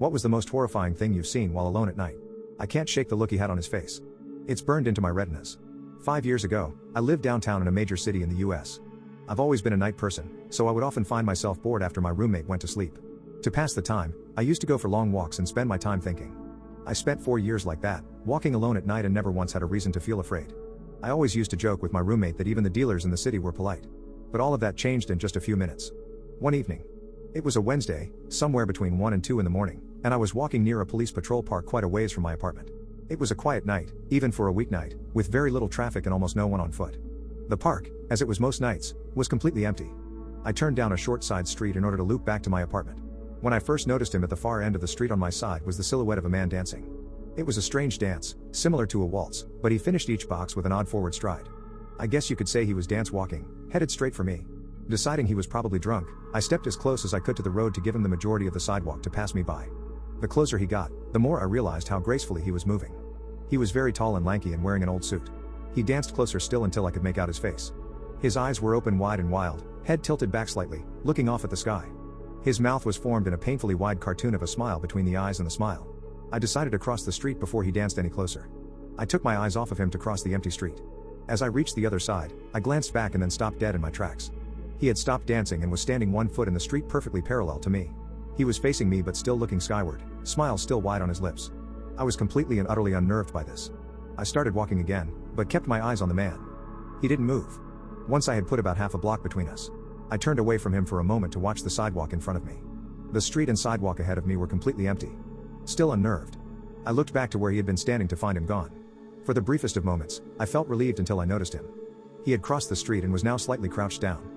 What was the most horrifying thing you've seen while alone at night? I can't shake the look he had on his face. It's burned into my retinas. 5 years ago, I lived downtown in a major city in the US. I've always been a night person, so I would often find myself bored after my roommate went to sleep. To pass the time, I used to go for long walks and spend my time thinking. I spent 4 years like that, walking alone at night and never once had a reason to feel afraid. I always used to joke with my roommate that even the dealers in the city were polite. But all of that changed in just a few minutes. One evening. It was a Wednesday, somewhere between 1 and 2 in the morning, and I was walking near a police patrol park quite a ways from my apartment. It was a quiet night, even for a weeknight, with very little traffic and almost no one on foot. The park, as it was most nights, was completely empty. I turned down a short side street in order to loop back to my apartment. When I first noticed him at the far end of the street on my side was the silhouette of a man dancing. It was a strange dance, similar to a waltz, but he finished each box with an odd forward stride. I guess you could say he was dance walking, headed straight for me. Deciding he was probably drunk, I stepped as close as I could to the road to give him the majority of the sidewalk to pass me by. The closer he got, the more I realized how gracefully he was moving. He was very tall and lanky and wearing an old suit. He danced closer still until I could make out his face. His eyes were open wide and wild, head tilted back slightly, looking off at the sky. His mouth was formed in a painfully wide cartoon of a smile between the eyes and the smile. I decided to cross the street before he danced any closer. I took my eyes off of him to cross the empty street. As I reached the other side, I glanced back and then stopped dead in my tracks. He had stopped dancing and was standing 1 foot in the street perfectly parallel to me. He was facing me but still looking skyward, smile still wide on his lips. I was completely and utterly unnerved by this. I started walking again, but kept my eyes on the man. He didn't move. Once I had put about half a block between us. I turned away from him for a moment to watch the sidewalk in front of me. The street and sidewalk ahead of me were completely empty. Still unnerved. I looked back to where he had been standing to find him gone. For the briefest of moments, I felt relieved until I noticed him. He had crossed the street and was now slightly crouched down.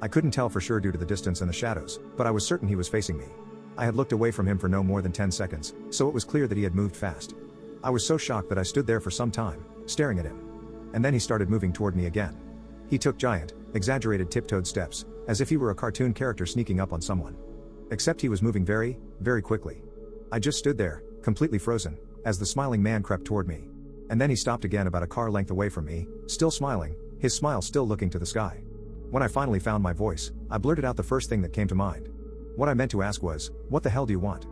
I couldn't tell for sure due to the distance and the shadows, but I was certain he was facing me. I had looked away from him for no more than 10 seconds, so it was clear that he had moved fast. I was so shocked that I stood there for some time, staring at him. And then he started moving toward me again. He took giant, exaggerated tiptoed steps, as if he were a cartoon character sneaking up on someone. Except he was moving very, very quickly. I just stood there, completely frozen, as the smiling man crept toward me. And then he stopped again about a car length away from me, still smiling, his smile still looking to the sky. When I finally found my voice, I blurted out the first thing that came to mind. What I meant to ask was, "What the hell do you want?"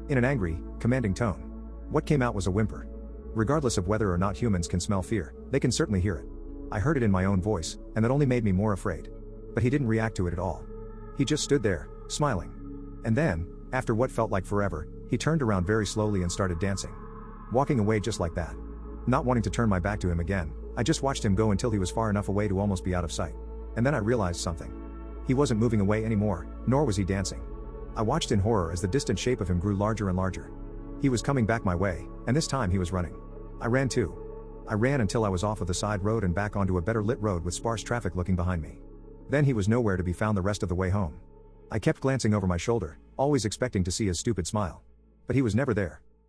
In an angry, commanding tone. What came out was a whimper. Regardless of whether or not humans can smell fear, they can certainly hear it. I heard it in my own voice, and that only made me more afraid. But he didn't react to it at all. He just stood there, smiling. And then, after what felt like forever, he turned around very slowly and started dancing. Walking away just like that. Not wanting to turn my back to him again, I just watched him go until he was far enough away to almost be out of sight. And then I realized something. He wasn't moving away anymore, nor was he dancing. I watched in horror as the distant shape of him grew larger and larger. He was coming back my way, and this time he was running. I ran too. I ran until I was off of the side road and back onto a better lit road with sparse traffic looking behind me. Then he was nowhere to be found the rest of the way home. I kept glancing over my shoulder, always expecting to see his stupid smile. But he was never there.